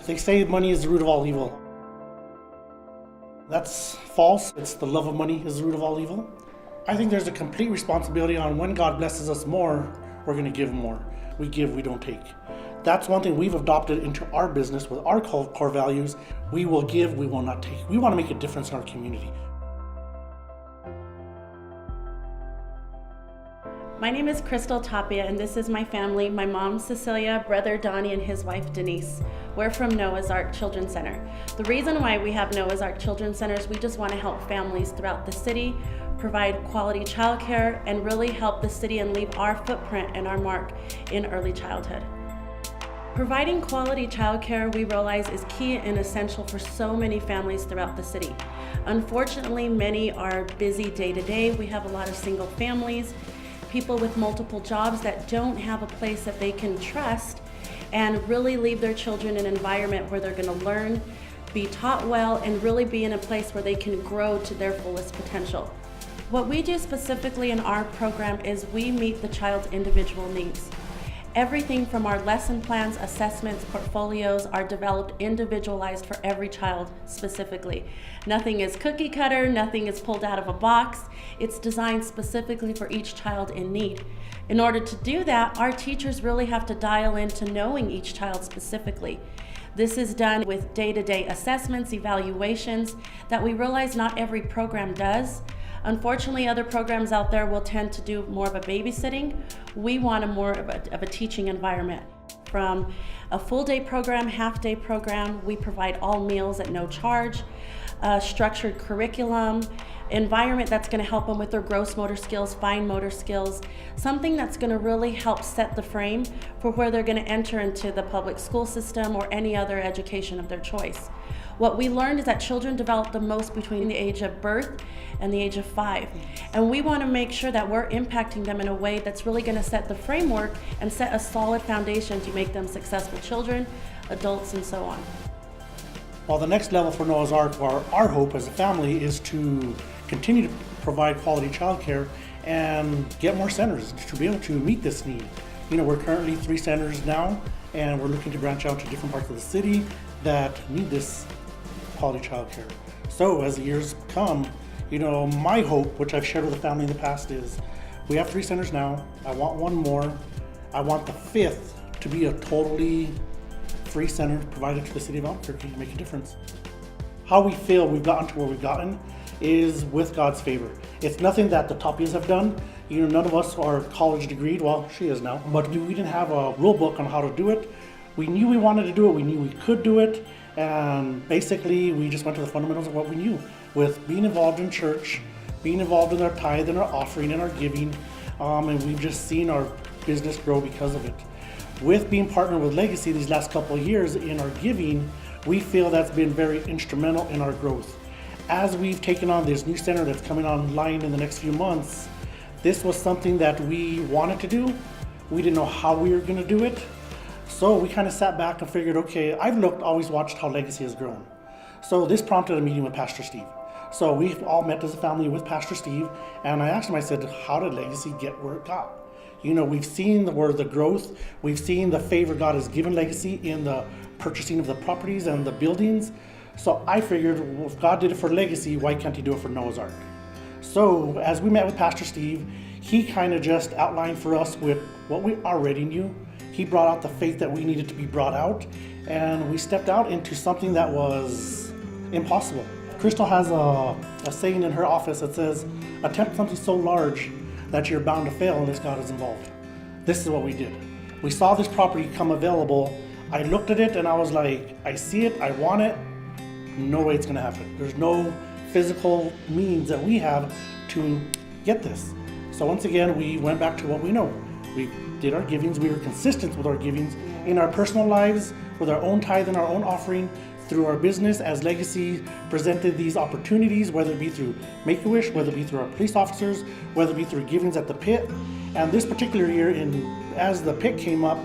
They say money is the root of all evil. That's false. It's the love of money is the root of all evil. I think there's a complete responsibility on when God blesses us more, we're going to give more. We give, we don't take. That's one thing we've adopted into our business with our core values. We will give, we will not take. We want to make a difference in our community. My name is Crystal Tapia, and this is my family. My mom, Cecilia, brother Donnie, and his wife, Denise. We're from Noah's Ark Children's Center. The reason why we have Noah's Ark Children's Center is we just want to help families throughout the city, provide quality childcare, and really help the city and leave our footprint and our mark in early childhood. Providing quality childcare, we realize, is key and essential for so many families throughout the city. Unfortunately, many are busy day to day. We have a lot of single families, people with multiple jobs that don't have a place that they can trust and really leave their children in an environment where they're going to learn, be taught well, and really be in a place where they can grow to their fullest potential. What we do specifically in our program is we meet the child's individual needs. Everything from our lesson plans, assessments, portfolios are developed individualized for every child specifically. Nothing is cookie cutter, nothing is pulled out of a box. It's designed specifically for each child in need. In order to do that, our teachers really have to dial into knowing each child specifically. This is done with day-to-day assessments, evaluations that we realize not every program does. Unfortunately, other programs out there will tend to do more of a babysitting. We want more of a teaching environment. From a full-day program, half-day program, we provide all meals at no charge, structured curriculum, environment that's going to help them with their gross motor skills, fine motor skills, something that's going to really help set the frame for where they're going to enter into the public school system or any other education of their choice. What we learned is that children develop the most between the age of birth and the age of 5. And we want to make sure that we're impacting them in a way that's really going to set the framework and set a solid foundation to make them successful children, adults, and so on. Well, the next level for Noah's Ark, or our hope as a family, is to continue to provide quality childcare and get more centers to be able to meet this need. You know, we're currently 3 centers now, and we're looking to branch out to different parts of the city that need this quality childcare. So as the years come, you know, my hope, which I've shared with the family in the past, is we have 3 centers now. I want 1 more. I want the 5th to be a totally free center provided to the city of Albuquerque to make a difference. How we feel we've gotten to where we've gotten is with God's favor. It's nothing that the Tapias have done. You know, none of us are college degreed. Well, she is now, but we didn't have a rule book on how to do it. We knew we wanted to do it. We knew we could do it. And basically, we just went to the fundamentals of what we knew, with being involved in church, being involved in our tithe and our offering and our giving, and we've just seen our business grow because of it. With being partnered with Legacy these last couple of years in our giving, we feel that's been very instrumental in our growth. As we've taken on this new center that's coming online in the next few months, this was something that we wanted to do. We didn't know how we were going to do it. So we kind of sat back and figured, okay, always watched how Legacy has grown. So this prompted a meeting with Pastor Steve. So we've all met as a family with Pastor Steve, and I asked him, I said, how did Legacy get where it got? You know, we've seen the growth, we've seen the favor God has given Legacy in the purchasing of the properties and the buildings. So I figured, well, if God did it for Legacy, why can't he do it for Noah's Ark? So as we met with Pastor Steve, he kind of just outlined for us with what we already knew. He brought out the faith that we needed to be brought out, and we stepped out into something that was impossible. Crystal has a saying in her office that says, attempt something so large that you're bound to fail unless God is involved. This is what we did. We saw this property come available. I looked at it and I was like, I see it, I want it. No way it's gonna happen. There's no physical means that we have to get this. So once again, we went back to what we know. We did our givings, we were consistent with our givings in our personal lives, with our own tithe and our own offering, through our business as Legacy presented these opportunities, whether it be through Make-A-Wish, whether it be through our police officers, whether it be through givings at the pit. And this particular year, as the pit came up,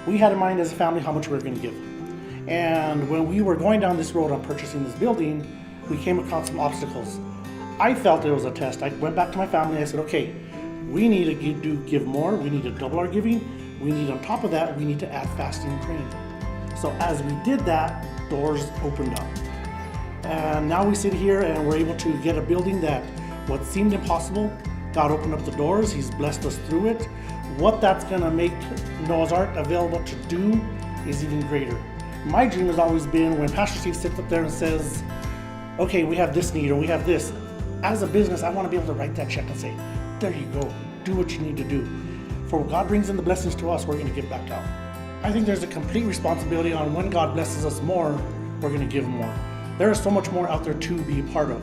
we had in mind as a family how much we were going to give. And when we were going down this road on purchasing this building, we came across some obstacles. I felt it was a test. I went back to my family and I said, okay, we need to give more, we need to double our giving, we need on top of that, we need to add fasting and praying. So as we did that, doors opened up. And now we sit here and we're able to get a building that what seemed impossible, God opened up the doors, He's blessed us through it. What that's gonna make Noah's Ark available to do is even greater. My dream has always been when Pastor Steve sits up there and says, okay, we have this need or we have this. As a business, I wanna be able to write that check and say, there you go, do what you need to do. For when God brings in the blessings to us, we're gonna give back out. I think there's a complete responsibility on when God blesses us more, we're gonna give more. There is so much more out there to be a part of.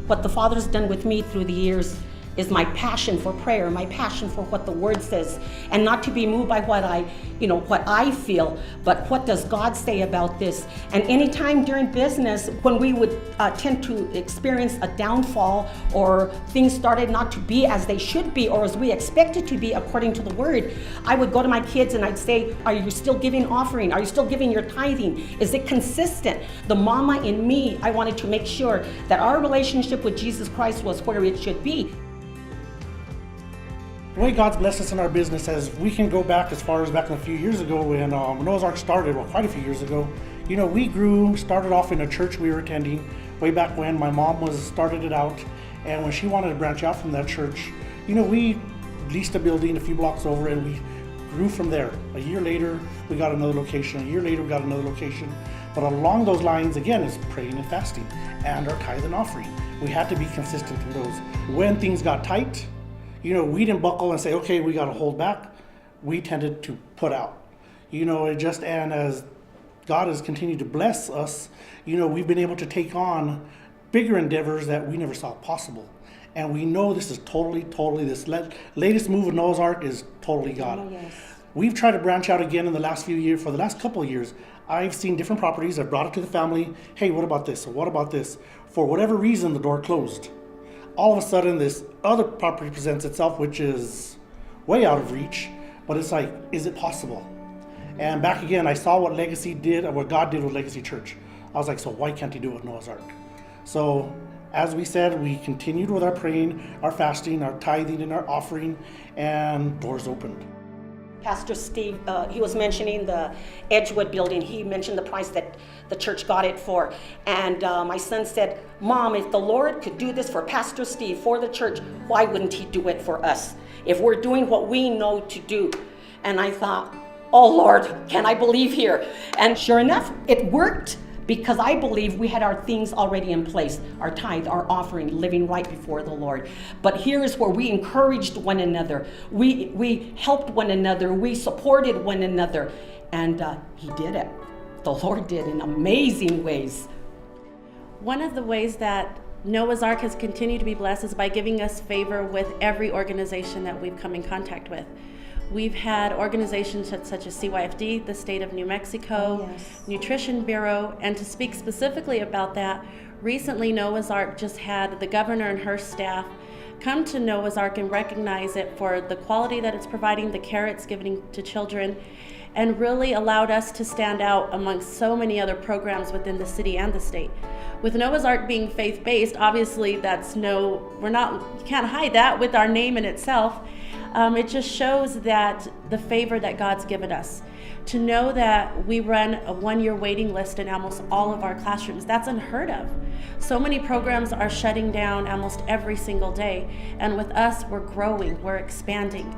What the Father's done with me through the years is my passion for prayer, my passion for what the Word says, and not to be moved by what I feel, but what does God say about this? And anytime during business, when we would tend to experience a downfall or things started not to be as they should be or as we expected to be according to the Word, I would go to my kids and I'd say, are you still giving offering? Are you still giving your tithing? Is it consistent? The mama in me, I wanted to make sure that our relationship with Jesus Christ was where it should be. The way God's blessed us in our business is we can go back as far as back a few years ago when Noah's Ark started, well, quite a few years ago. You know, we started off in a church we were attending way back when my mom started it out. And when she wanted to branch out from that church, you know, we leased a building a few blocks over and we grew from there. A year later, we got another location. A year later, we got another location. But along those lines, again, is praying and fasting and our tithe and offering. We had to be consistent in those. When things got tight, you know, we didn't buckle and say, okay, we got to hold back. We tended to put out. You know, and as God has continued to bless us, you know, we've been able to take on bigger endeavors that we never saw possible. And we know this is totally, this latest move of Noah's Ark is totally God. Oh, yes. We've tried to branch out again in the last few years. For the last couple of years, I've seen different properties. I've brought it to the family. Hey, what about this? Or what about this? For whatever reason, the door closed. All of a sudden, this other property presents itself, which is way out of reach, but it's like, is it possible? And back again, I saw what Legacy did, or what God did with Legacy Church. I was like, so why can't He do it with Noah's Ark? So, as we said, we continued with our praying, our fasting, our tithing, and our offering, and doors opened. Pastor Steve, he was mentioning the Edgewood building. He mentioned the price that the church got it for. And my son said, Mom, if the Lord could do this for Pastor Steve, for the church, why wouldn't He do it for us? If we're doing what we know to do. And I thought, oh Lord, can I believe here? And sure enough, it worked. Because I believe we had our things already in place, our tithe, our offering, living right before the Lord. But here's where we encouraged one another. We helped one another. We supported one another. And He did it. The Lord did in amazing ways. One of the ways that Noah's Ark has continued to be blessed is by giving us favor with every organization that we've come in contact with. We've had organizations such as CYFD, the state of New Mexico, Nutrition Bureau, and to speak specifically about that, recently Noah's Ark just had the governor and her staff come to Noah's Ark and recognize it for the quality that it's providing, the care it's giving to children, and really allowed us to stand out amongst so many other programs within the city and the state. With Noah's Ark being faith-based, obviously you can't hide that with our name in itself. It just shows that the favor that God's given us. To know that we run a 1-year waiting list in almost all of our classrooms, that's unheard of. So many programs are shutting down almost every single day, and with us, we're growing, we're expanding.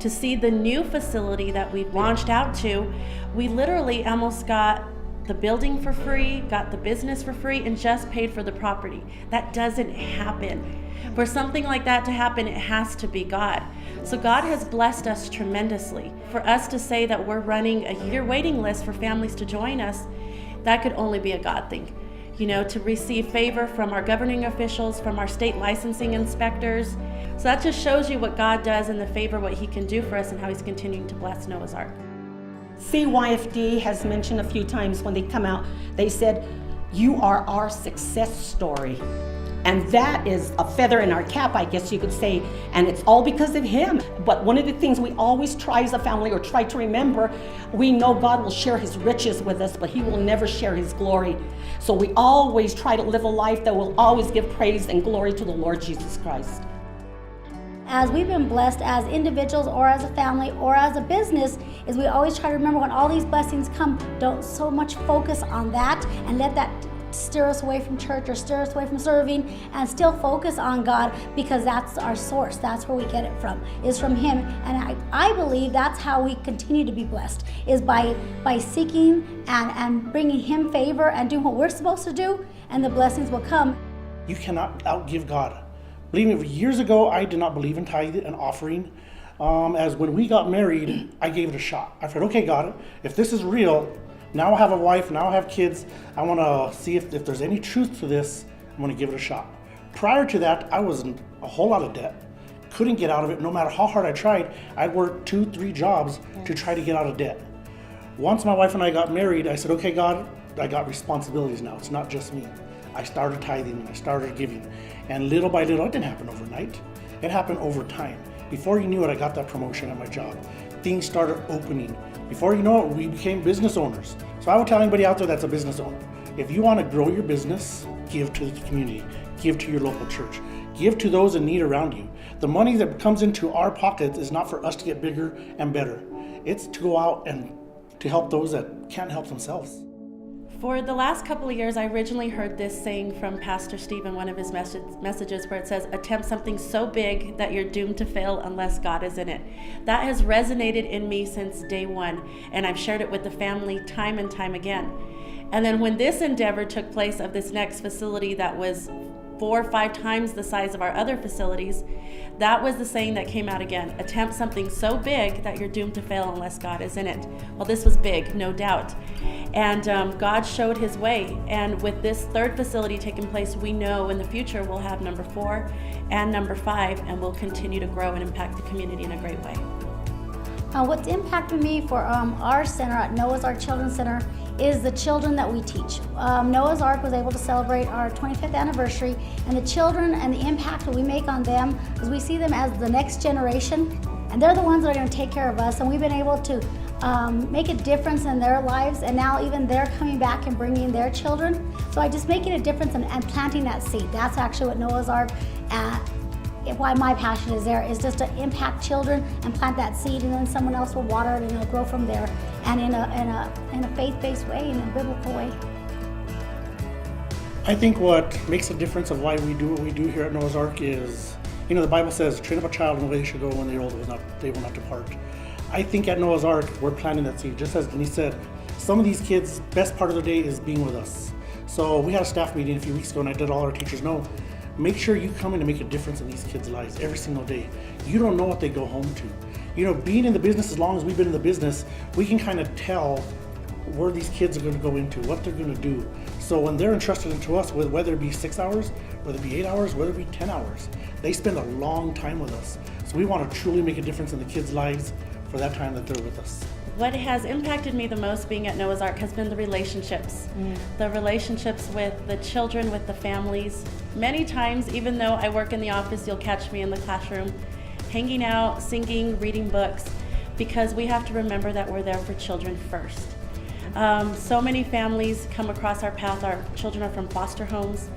To see the new facility that we've launched out to, we literally almost got the building for free, got the business for free, and just paid for the property. That doesn't happen. For something like that to happen, it has to be God. So God has blessed us tremendously. For us to say that we're running a year waiting list for families to join us, that could only be a God thing. You know, to receive favor from our governing officials, from our state licensing inspectors. So that just shows you what God does and the favor, what He can do for us and how He's continuing to bless Noah's Ark. CYFD has mentioned a few times when they come out, they said, you are our success story. And that is a feather in our cap, I guess you could say, and it's all because of Him. But one of the things we always try as a family, or try to remember, we know God will share His riches with us, but He will never share His glory. So we always try to live a life that will always give praise and glory to the Lord Jesus Christ. as we've been blessed as individuals or as a family or as a business, is we always try to remember when all these blessings come, don't so much focus on that and let that steer us away from church or steer us away from serving, and still focus on God, because that's our source. That's where we get it from, is from Him. And I believe that's how we continue to be blessed, is by seeking and bringing Him favor and doing what we're supposed to do, and the blessings will come. You cannot outgive God. Believe me, years ago, I did not believe in tithe and offering. As when we got married, I gave it a shot. I said, okay, God, if this is real, now I have a wife, now I have kids, I want to see if there's any truth to this, I'm going to give it a shot. Prior to that, I was in a whole lot of debt. Couldn't get out of it no matter how hard I tried. I worked 2-3 jobs to try to get out of debt. Once my wife and I got married, I said, okay, God, I got responsibilities now. It's not just me. I started tithing and I started giving. And little by little, it didn't happen overnight. It happened over time. Before you knew it, I got that promotion at my job. Things started opening. Before you know it, we became business owners. So I would tell anybody out there that's a business owner, if you want to grow your business, give to the community, give to your local church, give to those in need around you. The money that comes into our pockets is not for us to get bigger and better. It's to go out and to help those that can't help themselves. For the last couple of years, I originally heard this saying from Pastor Steve in one of his messages where it says, attempt something so big that you're doomed to fail unless God is in it. That has resonated in me since day one, and I've shared it with the family time and time again. And then when this endeavor took place of this next facility that was 4 or 5 times the size of our other facilities, that was the saying that came out again. Attempt something so big that you're doomed to fail unless God is in it. Well, this was big, no doubt. And God showed His way. And with this 3rd facility taking place, we know in the future we'll have number 4 and number 5, and we'll continue to grow and impact the community in a great way. What's impacted me for our center at Noah's Ark Children's Center is the children that we teach. Noah's Ark was able to celebrate our 25th anniversary, and the children and the impact that we make on them, because we see them as the next generation, and they're the ones that are going to take care of us, and we've been able to make a difference in their lives, and now even they're coming back and bringing their children. So I just making a difference and planting that seed. That's actually what Noah's Ark, why my passion is there, is just to impact children and plant that seed, and then someone else will water it and it'll grow from there, and in a faith-based way, in a biblical way. I think what makes a difference of why we do what we do here at Noah's Ark is, the Bible says, train up a child in the way they should go, when they're old, they will not depart. I think at Noah's Ark, we're planting that seed. Just as Denise said, some of these kids, best part of their day is being with us. So we had a staff meeting a few weeks ago, and I did all our teachers know, make sure you come in to make a difference in these kids' lives every single day. You don't know what they go home to. Being in the business as long as we've been in the business, we can kind of tell where these kids are going to go into, what they're going to do. So when they're entrusted into us, whether it be 6 hours, whether it be 8 hours, whether it be 10 hours, they spend a long time with us. So we want to truly make a difference in the kids' lives for that time that they're with us. What has impacted me the most being at Noah's Ark has been the relationships. The relationships with the children, with the families. Many times, even though I work in the office, you'll catch me in the classroom, hanging out, singing, reading books, because we have to remember that we're there for children first. So many families come across our path. Our children are from foster homes.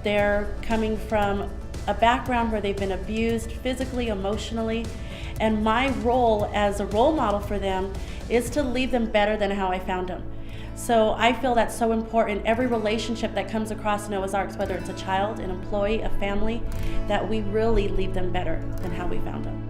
They're coming from a background where they've been abused physically, emotionally, and my role as a role model for them is to leave them better than how I found them. So I feel that's so important. Every relationship that comes across Noah's Ark, whether it's a child, an employee, a family, that we really leave them better than how we found them.